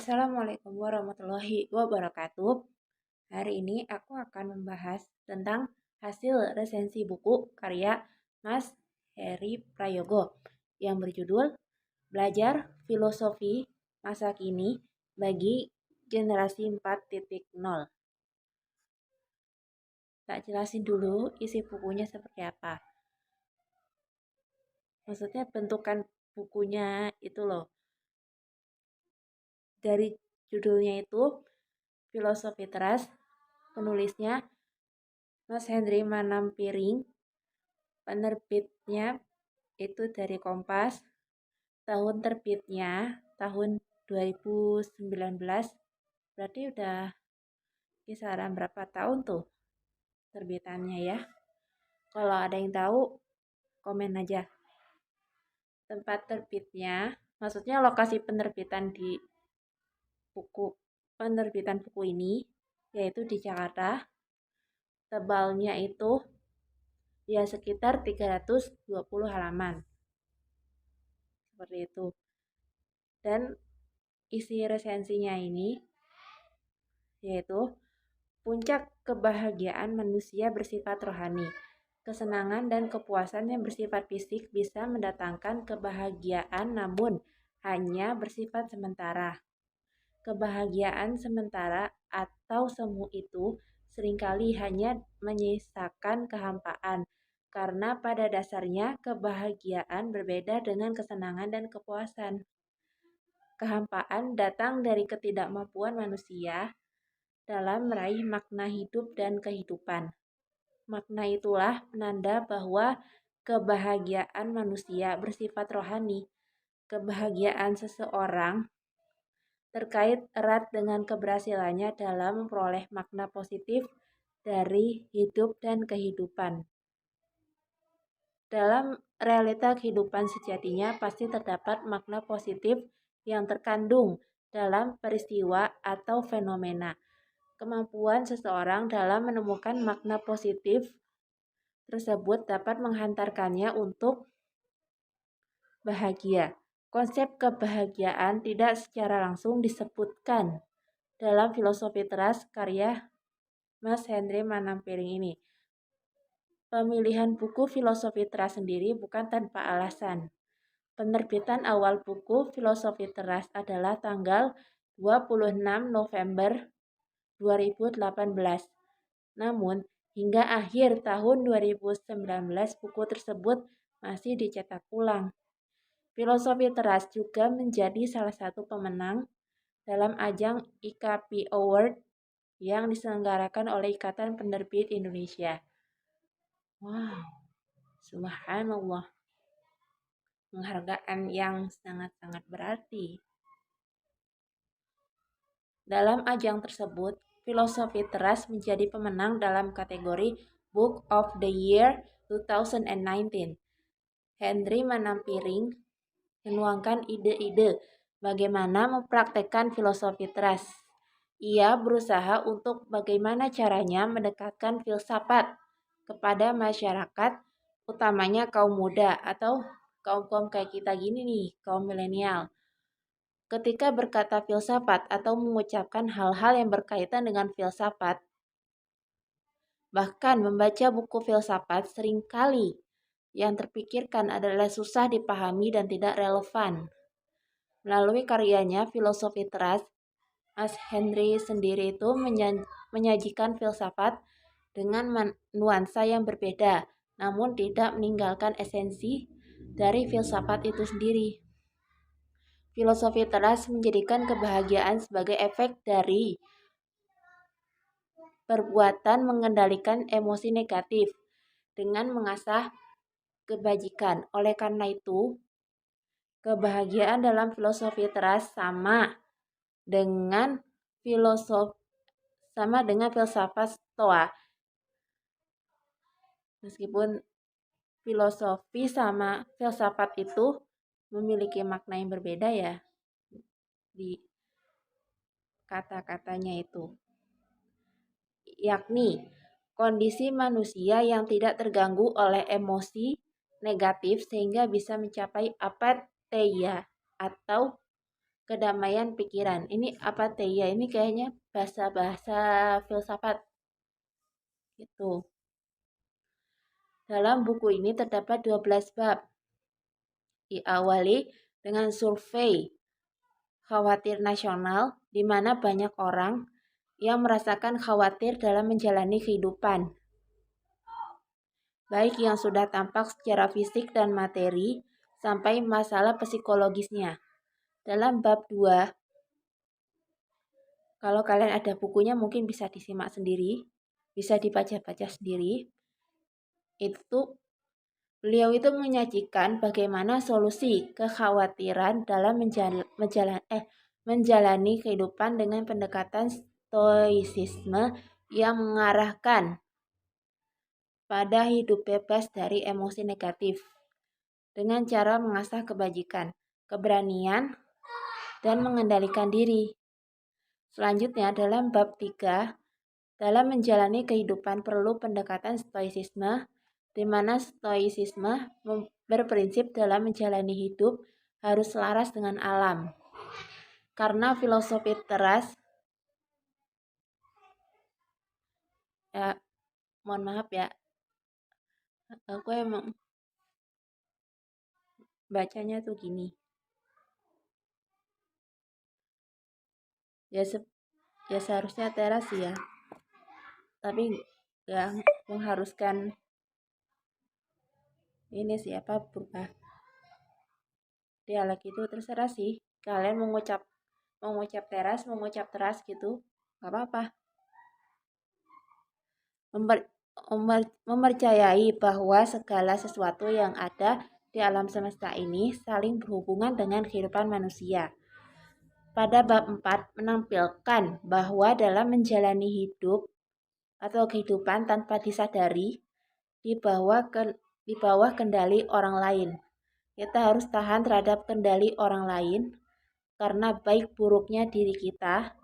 Assalamualaikum warahmatullahi wabarakatuh. Hari ini aku akan membahas tentang hasil resensi buku karya Mas Heri Prayogo yang berjudul Belajar Filosofi Masa Kini bagi Generasi 4.0. Tak jelasin dulu isi bukunya seperti apa. Maksudnya bentukan bukunya itu loh. Dari judulnya itu Filosofi Teras, penulisnya Mas Henry Manampiring, penerbitnya itu dari Kompas, tahun terbitnya tahun 2019, berarti udah kisaran berapa tahun tuh terbitannya ya. Kalau ada yang tahu, komen aja. Tempat terbitnya, maksudnya lokasi penerbitan di penerbitan buku ini, yaitu di Jakarta. Tebalnya itu ya sekitar 320 halaman. Seperti itu. Dan isi resensinya ini yaitu puncak kebahagiaan manusia bersifat rohani. Kesenangan dan kepuasan yang bersifat fisik bisa mendatangkan kebahagiaan namun hanya bersifat sementara. Kebahagiaan sementara atau semu itu seringkali hanya menyisakan kehampaan, karena pada dasarnya kebahagiaan berbeda dengan kesenangan dan kepuasan. Kehampaan datang dari ketidakmampuan manusia dalam meraih makna hidup dan kehidupan. Makna itulah penanda bahwa kebahagiaan manusia bersifat rohani. Kebahagiaan seseorang terkait erat dengan keberhasilannya dalam memperoleh makna positif dari hidup dan kehidupan. Dalam realita kehidupan sejatinya pasti terdapat makna positif yang terkandung dalam peristiwa atau fenomena. Kemampuan seseorang dalam menemukan makna positif tersebut dapat menghantarkannya untuk bahagia. Konsep kebahagiaan tidak secara langsung disebutkan dalam Filosofi Teras karya Mas Henry Manampiring ini. Pemilihan buku Filosofi Teras sendiri bukan tanpa alasan. Penerbitan awal buku Filosofi Teras adalah tanggal 26 November 2018. Namun, hingga akhir tahun 2019 buku tersebut masih dicetak ulang. Filosofi Teras juga menjadi salah satu pemenang dalam ajang IKP Award yang diselenggarakan oleh Ikatan Penerbit Indonesia. Wow, subhanallah. Penghargaan yang sangat-sangat berarti. Dalam ajang tersebut, Filosofi Teras menjadi pemenang dalam kategori Book of the Year 2019. Henry Manampiring menuangkan ide-ide bagaimana mempraktekkan filosofi teras. Ia berusaha untuk bagaimana caranya mendekatkan filsafat kepada masyarakat, utamanya kaum muda atau kaum-kaum kayak kita gini nih, kaum milenial. Ketika berkata filsafat atau mengucapkan hal-hal yang berkaitan dengan filsafat, bahkan membaca buku filsafat seringkali yang terpikirkan adalah susah dipahami dan tidak relevan. Melalui karyanya Filosofi Teras, Mas Henry sendiri itu menyajikan filsafat dengan nuansa yang berbeda, namun tidak meninggalkan esensi dari filsafat itu sendiri. Filosofi Teras menjadikan kebahagiaan sebagai efek dari perbuatan mengendalikan emosi negatif dengan mengasah kebajikan. Oleh karena itu, kebahagiaan dalam filosofi teras sama dengan filsafat Stoa. Meskipun filosofi sama filsafat itu memiliki makna yang berbeda ya di kata-katanya itu. Yakni kondisi manusia yang tidak terganggu oleh emosi negatif sehingga bisa mencapai apatheia atau kedamaian pikiran. Ini apatheia, ini kayaknya bahasa-bahasa filsafat gitu. Dalam buku ini terdapat 12 bab. Diawali dengan survei khawatir nasional, di mana banyak orang yang merasakan khawatir dalam menjalani kehidupan, baik yang sudah tampak secara fisik dan materi, sampai masalah psikologisnya. Dalam bab 2, kalau kalian ada bukunya mungkin bisa disimak sendiri, bisa dibaca-baca sendiri. Itu beliau itu menyajikan bagaimana solusi kekhawatiran dalam menjalani kehidupan dengan pendekatan stoicisme yang mengarahkan pada hidup bebas dari emosi negatif dengan cara mengasah kebajikan, keberanian, dan mengendalikan diri. Selanjutnya dalam bab 3, dalam menjalani kehidupan perlu pendekatan stoicisme, di mana stoicisme berprinsip dalam menjalani hidup harus selaras dengan alam. Karena filosofi teras, mohon maaf ya, aku emang bacanya tuh gini. Ya seharusnya teras ya, tapi nggak mengharuskan ini siapa berubah dialek itu, terserah sih kalian mengucap teras, mengucap teras gitu, nggak apa-apa. Mempercayai bahwa segala sesuatu yang ada di alam semesta ini saling berhubungan dengan kehidupan manusia. Pada bab 4 menampilkan bahwa dalam menjalani hidup atau kehidupan tanpa disadari di bawah kendali orang lain. Kita harus tahan terhadap kendali orang lain karena baik buruknya diri kita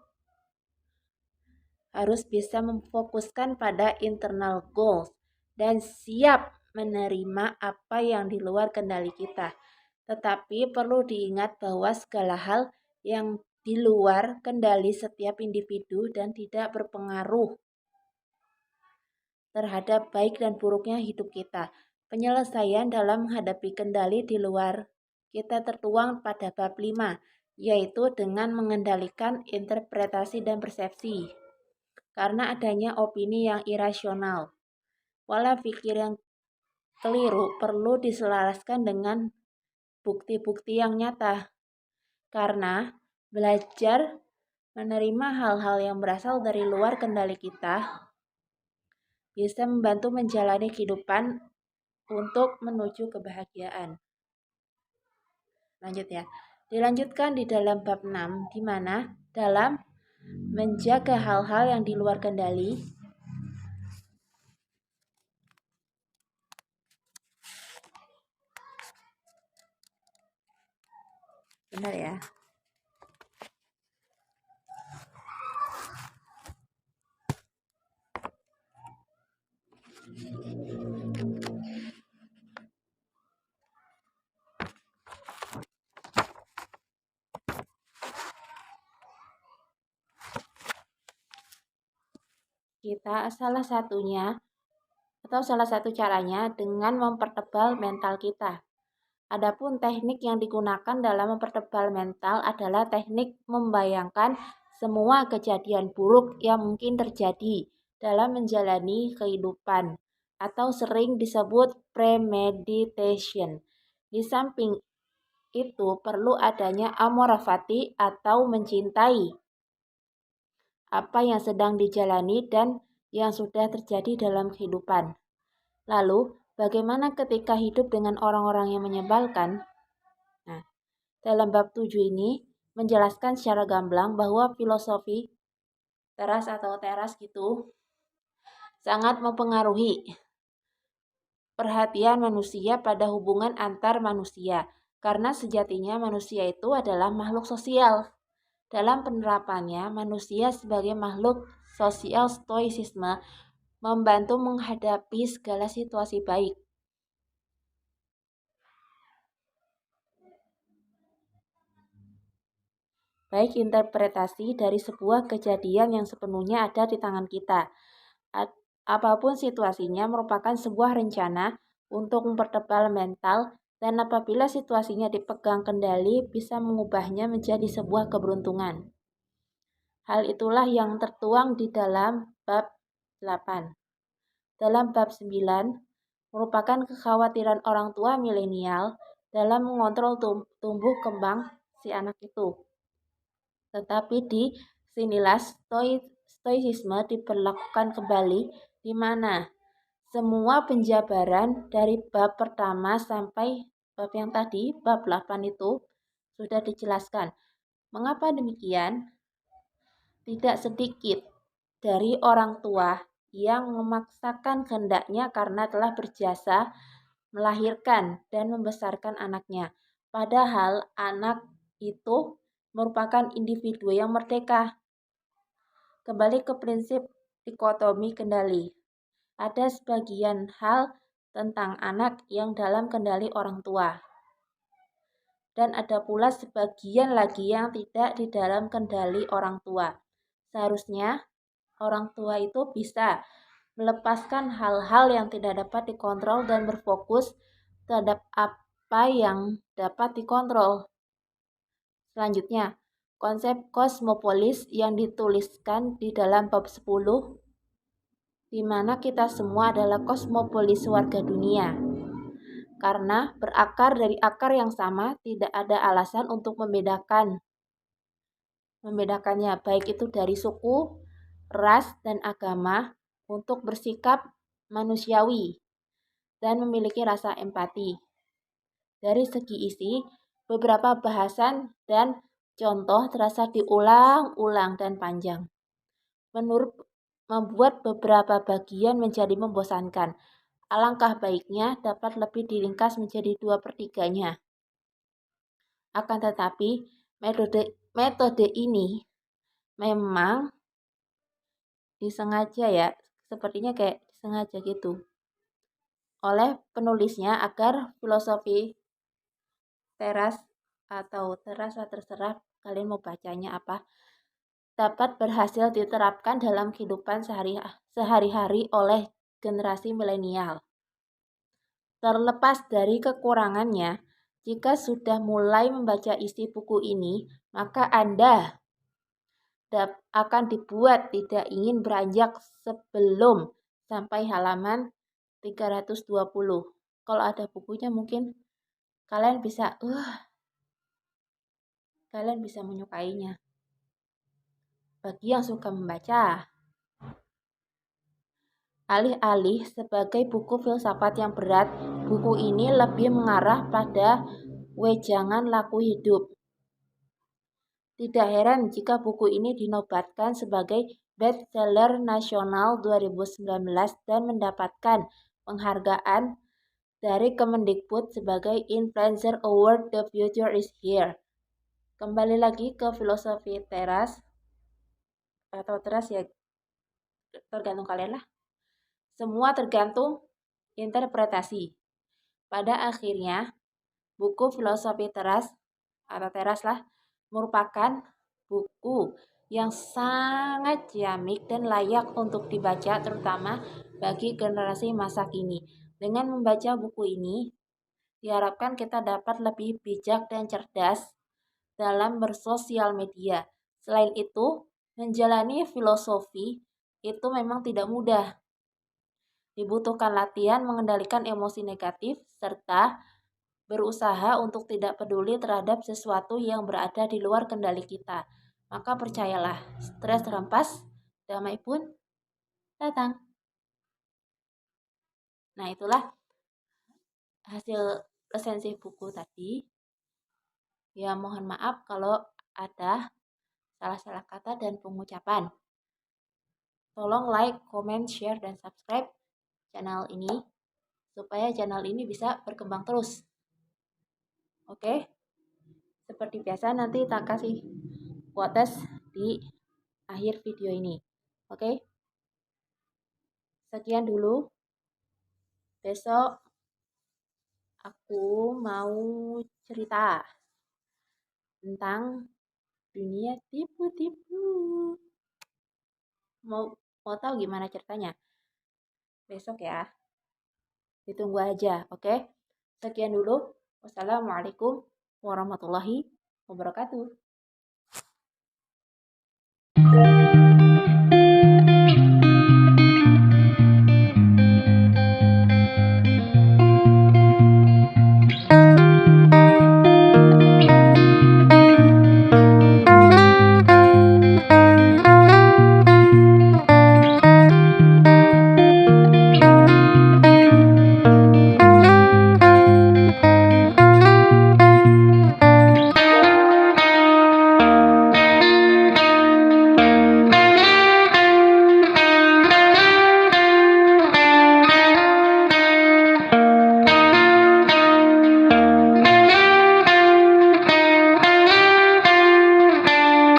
harus bisa memfokuskan pada internal goals dan siap menerima apa yang di luar kendali kita. Tetapi perlu diingat bahwa segala hal yang di luar kendali setiap individu dan tidak berpengaruh terhadap baik dan buruknya hidup kita. Penyelesaian dalam menghadapi kendali di luar kita tertuang pada bab 5, yaitu dengan mengendalikan interpretasi dan persepsi. Karena adanya opini yang irasional, pola pikir yang keliru perlu diselaraskan dengan bukti-bukti yang nyata. Karena belajar menerima hal-hal yang berasal dari luar kendali kita bisa membantu menjalani kehidupan untuk menuju kebahagiaan. Lanjut ya. Dilanjutkan di dalam bab 6, di mana dalam menjaga hal-hal yang di luar kendali, benar ya. Kita salah satu caranya dengan mempertebal mental kita. Adapun teknik yang digunakan dalam mempertebal mental adalah teknik membayangkan semua kejadian buruk yang mungkin terjadi dalam menjalani kehidupan, atau sering disebut premeditation. Di samping itu perlu adanya amor fati atau mencintai apa yang sedang dijalani dan yang sudah terjadi dalam kehidupan. Lalu, bagaimana ketika hidup dengan orang-orang yang menyebalkan? Nah, dalam bab 7 ini menjelaskan secara gamblang bahwa filosofi teras atau teras gitu sangat mempengaruhi perhatian manusia pada hubungan antar manusia, karena sejatinya manusia itu adalah makhluk sosial. Dalam penerapannya, manusia sebagai makhluk sosial, stoicisme membantu menghadapi segala situasi baik. baik interpretasi dari sebuah kejadian yang sepenuhnya ada di tangan kita. Apapun situasinya merupakan sebuah rencana untuk mempertebal mental, dan apabila situasinya dipegang kendali bisa mengubahnya menjadi sebuah keberuntungan. Hal itulah yang tertuang di dalam bab 8. Dalam bab 9 merupakan kekhawatiran orang tua milenial dalam mengontrol tumbuh kembang si anak itu. Tetapi di sinilah stoicisme diberlakukan kembali, di mana semua penjabaran dari bab pertama sampai bab yang tadi, bab 8 itu sudah dijelaskan. Mengapa demikian? Tidak sedikit dari orang tua yang memaksakan kehendaknya karena telah berjasa melahirkan dan membesarkan anaknya. Padahal anak itu merupakan individu yang merdeka. Kembali ke prinsip dikotomi kendali. Ada sebagian hal tentang anak yang dalam kendali orang tua. Dan ada pula sebagian lagi yang tidak di dalam kendali orang tua. Seharusnya orang tua itu bisa melepaskan hal-hal yang tidak dapat dikontrol dan berfokus terhadap apa yang dapat dikontrol. Selanjutnya, konsep kosmopolis yang dituliskan di dalam bab 10, di mana kita semua adalah kosmopolis warga dunia. Karena berakar dari akar yang sama, tidak ada alasan untuk membedakannya, baik itu dari suku, ras, dan agama, untuk bersikap manusiawi dan memiliki rasa empati. Dari segi isi, beberapa bahasan dan contoh terasa diulang-ulang dan panjang. Membuat beberapa bagian menjadi membosankan. Alangkah baiknya dapat lebih diringkas menjadi 2/3-nya. Akan tetapi, metode ini memang disengaja ya, sepertinya kayak disengaja gitu oleh penulisnya agar filosofi teras atau terasa terserah kalian mau bacanya apa, dapat berhasil diterapkan dalam kehidupan sehari-hari oleh generasi milenial. Terlepas dari kekurangannya, jika sudah mulai membaca isi buku ini, maka Anda akan dibuat tidak ingin beranjak sebelum sampai halaman 320. Kalau ada bukunya mungkin kalian bisa menyukainya. Bagi yang suka membaca, alih-alih sebagai buku filsafat yang berat, buku ini lebih mengarah pada wejangan laku hidup. Tidak heran jika buku ini dinobatkan sebagai bestseller nasional 2019 dan mendapatkan penghargaan dari Kemendikbud sebagai Influencer Award. The Future is Here. Kembali lagi ke filosofi teras atau teras ya, tergantung kalian lah. Semua tergantung interpretasi. Pada akhirnya, buku filosofi teras atau teras lah merupakan buku yang sangat ciamik dan layak untuk dibaca, terutama bagi generasi masa kini. Dengan membaca buku ini, diharapkan kita dapat lebih bijak dan cerdas dalam bersosial media. Selain itu, menjalani filosofi itu memang tidak mudah. Dibutuhkan latihan mengendalikan emosi negatif serta berusaha untuk tidak peduli terhadap sesuatu yang berada di luar kendali kita. Maka percayalah, stres terhempas, damai pun datang. Nah, itulah hasil resensi buku tadi. Ya, mohon maaf kalau ada salah-salah kata dan pengucapan. Tolong like, comment, share, dan subscribe channel ini supaya channel ini bisa berkembang terus. Oke? Seperti biasa nanti tak kasih quotes di akhir video ini. Oke? Sekian dulu. Besok aku mau cerita tentang dunia tipu-tipu. Mau mau tahu gimana ceritanya? Besok ya. Ditunggu aja, oke? Sekian dulu. Wassalamualaikum warahmatullahi wabarakatuh.